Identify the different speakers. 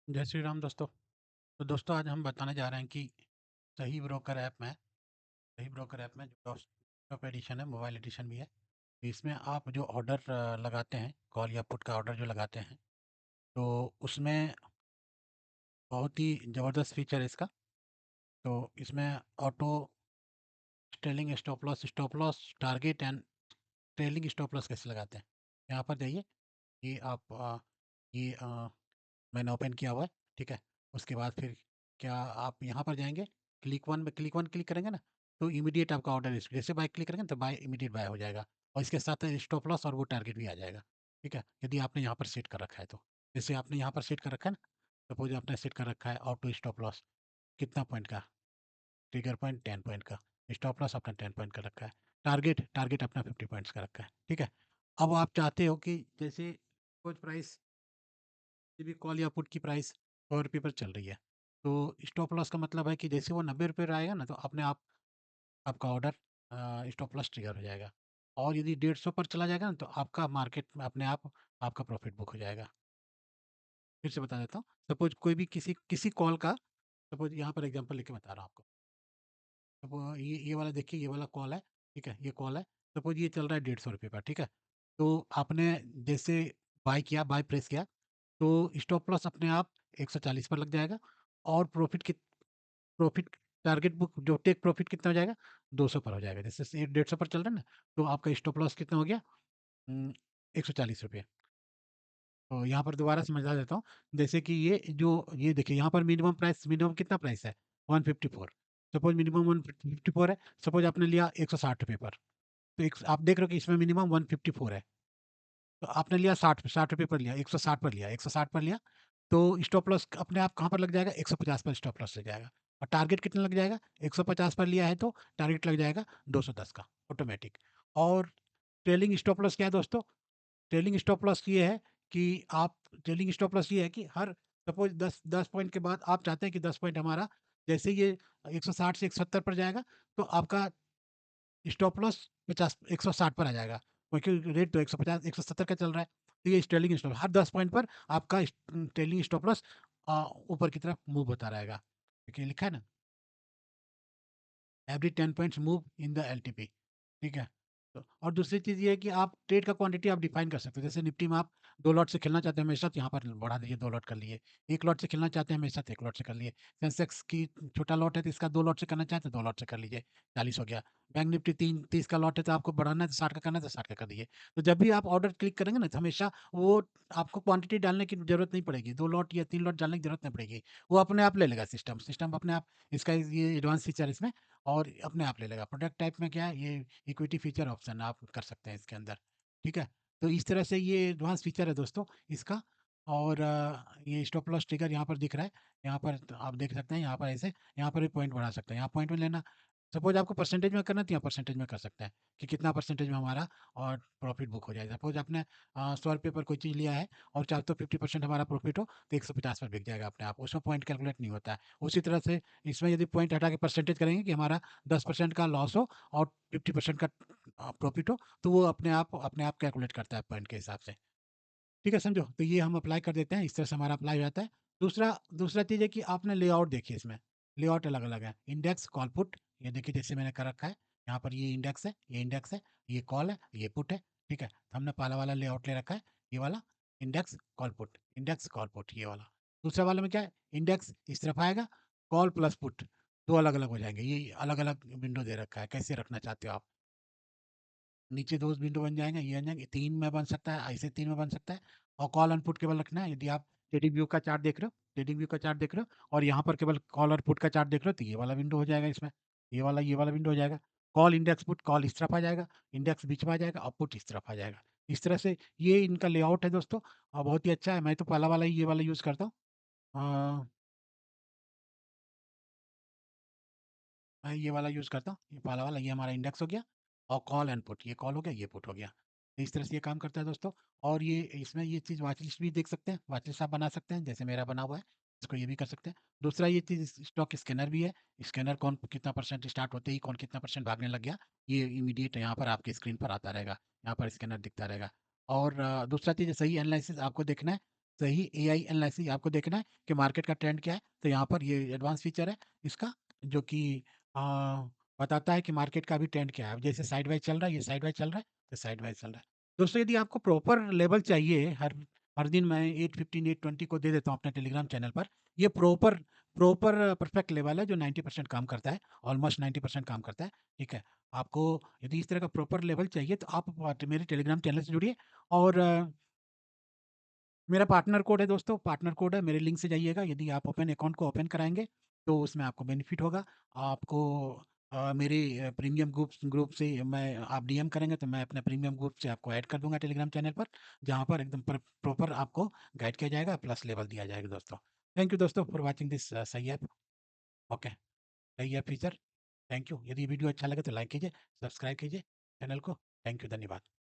Speaker 1: जय श्री राम दोस्तों। तो दोस्तों आज हम बताने जा रहे हैं कि सही ब्रोकर ऐप में जो डेस्कटॉप एडिशन है, मोबाइल एडिशन भी है। तो इसमें आप जो ऑर्डर लगाते हैं, कॉल या पुट का ऑर्डर जो लगाते हैं, तो उसमें बहुत ही ज़बरदस्त फीचर है इसका। तो इसमें auto trailing stop loss target and trailing stop loss कैसे लगाते हैं, यहाँ पर जाइए। ये आप ये मैंने ओपन किया हुआ है, ठीक है। उसके बाद फिर क्या आप यहाँ पर जाएंगे, क्लिक वन क्लिक करेंगे ना, तो इमीडिएट आपका ऑर्डर जैसे बाय क्लिक करेंगे तो बाय इमीडिएट बाय हो जाएगा। और इसके साथ स्टॉप लॉस और वो टारगेट भी आ जाएगा, ठीक है, यदि आपने यहाँ पर सेट कर रखा है तो। जैसे आपने यहाँ पर सेट कर रखा है ना, सपोज आपने सेट कर रखा है ऑटो स्टॉप लॉस कितना पॉइंट का, ट्रिगर पॉइंट 10 पॉइंट का, स्टॉप लॉस अपना 10 पॉइंट का रखा है, टारगेट टारगेट अपना 50 पॉइंट्स का रखा है, ठीक है। अब आप चाहते हो कि जैसे कुछ प्राइस, किसी भी कॉल या पुट की प्राइस 100 रुपये पर चल रही है, तो स्टॉप लॉस का मतलब है कि जैसे वो 90 रुपये पर आएगा ना, तो अपने आप आपका ऑर्डर स्टॉप लॉस ट्रिगर हो जाएगा। और यदि 150 पर चला जाएगा ना, तो आपका मार्केट में अपने आप आपका प्रॉफिट बुक हो जाएगा। फिर से बता देता हूँ, सपोज कोई भी किसी किसी कॉल का, सपोज यहाँ पर एग्जांपल लेके बता रहा हूँ आपको। अब ये वाला देखिए, ये वाला कॉल है, ठीक है, ये कॉल है। सपोज ये चल रहा है 150 रुपये पर, ठीक है। तो आपने जैसे बाय किया, बाय प्रेस किया, तो स्टॉप लॉस अपने आप 140 पर लग जाएगा। और प्रॉफिट टारगेट बुक जो टेक प्रॉफिट कितना हो जाएगा, 200 पर हो जाएगा। जैसे 150 पर चल रहा है ना, तो आपका स्टॉप लॉस कितना हो गया, 140 रुपये। तो यहाँ पर दोबारा समझा देता हूँ। जैसे कि ये देखिए, यहाँ पर मिनिमम कितना प्राइस है, 154। सपोज मिनिमम 154 है। सपोज आपने लिया 160 रुपये पर, तो एक आप देख रहे हो कि इसमें मिनिमम 154 है। तो आपने लिया 60 रुपये पर लिया, 160 पर लिया, 160 पर लिया, तो स्टॉप लॉस अपने आप कहाँ पर लग जाएगा, 150 पर स्टॉप लॉस लग जाएगा। और टारगेट कितना लग जाएगा, 150 पर लिया है तो टारगेट लग जाएगा 210 का ऑटोमेटिक। और ट्रेलिंग स्टॉप लॉस क्या है दोस्तों, ट्रेलिंग स्टॉप लॉस ये है कि आप ट्रेलिंग स्टॉप लॉस ये है कि हर सपोज 10 पॉइंट के बाद आप चाहते हैं कि 10 पॉइंट हमारा, जैसे ये 160 से 170 पर जाएगा, तो आपका स्टॉप लॉस 160 पर आ जाएगा, क्योंकि रेट तो 150 170 का चल रहा है। तो ये ट्रेलिंग स्टॉप हर 10 पॉइंट पर आपका ट्रेलिंग स्टॉप लॉस ऊपर की तरफ मूव होता रहेगा, क्योंकि लिखा है ना, every 10 points move in the LTP, ठीक है। तो और दूसरी चीज़ ये है कि आप ट्रेड का क्वांटिटी आप डिफाइन कर सकते हो। जैसे निफ्टी में आप 2 लॉट से खेलना चाहते हैं हमेशा, तो यहाँ पर बढ़ा दीजिए, 2 लॉट कर लिए। 1 लॉट से खेलना चाहते हैं हमेशा, तो 1 लॉट से कर लिए। सेंसेक्स की छोटा लॉट है तो इसका 2 लॉट से करना चाहते हैं, 2 लॉट से कर लीजिए, 40 हो गया। बैंक निफ्टी 30 का लॉट है, तो आपको बढ़ाना है तो 60 का करना है तो 60 का कर दीजिए। तो जब भी आप ऑर्डर क्लिक करेंगे ना, तो हमेशा वो आपको क्वांटिटी डालने की जरूरत नहीं पड़ेगी, 2 लॉट या 3 लॉट डालने की जरूरत नहीं पड़ेगी। वो अपने आप ले लेगा, सिस्टम सिस्टम अपने आप। इसका ये एडवांस फीचर इसमें, और अपने आप ले लेगा। प्रोडक्ट टाइप में क्या है, ये इक्विटी फीचर ऑप्शन आप कर सकते हैं इसके अंदर, ठीक है। तो इस तरह से ये एडवांस फीचर है दोस्तों इसका। और ये स्टॉप लॉस ट्रिगर यहाँ पर दिख रहा है, यहाँ पर तो आप देख सकते हैं, यहाँ पर ऐसे, यहाँ पर भी पॉइंट बढ़ा सकते हैं, यहाँ पॉइंट में लेना। सपोज आपको परसेंटेज में करना है, तो यहाँ परसेंटेज में कर सकते हैं कि कितना परसेंटेज में हमारा और प्रॉफिट बुक हो जाएगा। सपोज आपने 100 रुपये पर कोई चीज़ लिया है और चाहते हो 50% हमारा प्रॉफिट हो, तो 150 पर बिक जाएगा अपने आप, उसमें पॉइंट कैलकुलेट नहीं होता है। उसी तरह से इसमें यदि पॉइंट हटा के परसेंटेज करेंगे कि हमारा 10% का लॉस हो और 50% का प्रॉफिट हो, तो वो अपने आप कैलकुलेट करता है पॉइंट के हिसाब से, ठीक है, समझो। तो ये हम अप्लाई कर देते हैं, इस तरह से हमारा अप्लाई हो जाता है। दूसरा दूसरा चीज़ है कि आपने लेआउट देखिए, इसमें लेआउट अलग अलग है। इंडेक्स कॉल पुट, ये देखिए जैसे मैंने कर रखा है, यहाँ पर ये इंडेक्स है, ये इंडेक्स है, ये कॉल है, ये पुट है, ठीक है। तो हमने पहला वाला लेआउट ले रखा है, ये वाला इंडेक्स कॉल पुट ये वाला। दूसरा वाले में क्या है, इंडेक्स इस तरफ आएगा, कॉल प्लस पुट दो अलग अलग हो जाएंगे। ये अलग अलग विंडो दे रखा है, कैसे रखना चाहते हो आप। नीचे 2 विंडो बन जाएँगे, ये बन जाएँगे, 3 में बन सकता है, ऐसे 3 में बन सकता है। और कॉल एंड पुट केवल रखना है, यदि आप ट्रेडिंग व्यू का चार्ट देख रहे हो, ट्रेडिंग व्यू का चार्ट देख रहे हो और यहाँ पर केवल कॉल और पुट का चार्ट देख रहे हो, तो ये वाला विंडो हो जाएगा इसमें, ये वाला विंडो हो जाएगा। कॉल इंडेक्स पुट, कॉल इस तरफ आ जाएगा, इंडेक्स बीच में आ जाएगा और पुट इस तरफ आ जाएगा। इस तरह से ये इनका लेआउट है दोस्तों, और बहुत ही अच्छा है। मैं तो पहला वाला ही ये वाला यूज़ करता हूँ। अ, मैं ये वाला यूज़ करता हूँ, ये पहला वाला, ये हमारा इंडेक्स हो गया। और कॉल एंड पुट, ये कॉल हो गया, ये पुट हो गया। तो इस तरह से ये काम करता है दोस्तों। और ये इसमें ये चीज़ वॉच लिस्ट भी देख सकते हैं, वॉच लिस्ट आप बना सकते हैं, जैसे मेरा बना हुआ है, इसको ये भी कर सकते हैं। दूसरा ये चीज़ स्टॉक स्कैनर भी है, स्कैनर कौन कितना परसेंट स्टार्ट होते ही कौन कितना परसेंट भागने लग गया, ये इमीडिएट यहाँ पर आपकी स्क्रीन पर आता रहेगा, यहाँ पर स्कैनर दिखता रहेगा। और दूसरा चीज़ सही एनालिसिस आपको देखना है, सही एआई एनालिसिस आपको देखना है कि मार्केट का ट्रेंड क्या है, तो यहाँ पर ये एडवांस फीचर है इसका, जो कि अ, बताता है कि मार्केट का अभी ट्रेंड क्या है। जैसे साइडवेज चल रहा है, ये साइडवेज चल रहा है, तो साइडवेज चल रहा है। दोस्तों, यदि आपको प्रॉपर लेवल चाहिए, हर हर दिन मैं 8:15 8:20 को दे देता हूँ अपने टेलीग्राम चैनल पर। ये प्रॉपर प्रॉपर परफेक्ट लेवल है जो 90% काम करता है, ऑलमोस्ट 90% काम करता है। ठीक है, आपको यदि इस तरह का प्रॉपर लेवल चाहिए तो आप मेरे टेलीग्राम चैनल से जुड़िए। और मेरा पार्टनर कोड है दोस्तों, पार्टनर कोड है, मेरे लिंक से जाइएगा। यदि आप ओपन अकाउंट को ओपन कराएंगे तो उसमें आपको बेनिफिट होगा। आपको मेरे प्रीमियम ग्रुप से मैं आप डीएम करेंगे तो मैं अपने प्रीमियम ग्रुप से आपको ऐड कर दूंगा टेलीग्राम चैनल पर, जहाँ पर एकदम प्रॉपर आपको गाइड किया जाएगा, प्लस लेवल दिया जाएगा दोस्तों। थैंक यू दोस्तों फॉर वॉचिंग दिस सही ऐप। ओके, सही है फीचर। Thank you. यदि वीडियो अच्छा लगे तो लाइक कीजिए, सब्सक्राइब कीजिए चैनल को। थैंक यू, धन्यवाद।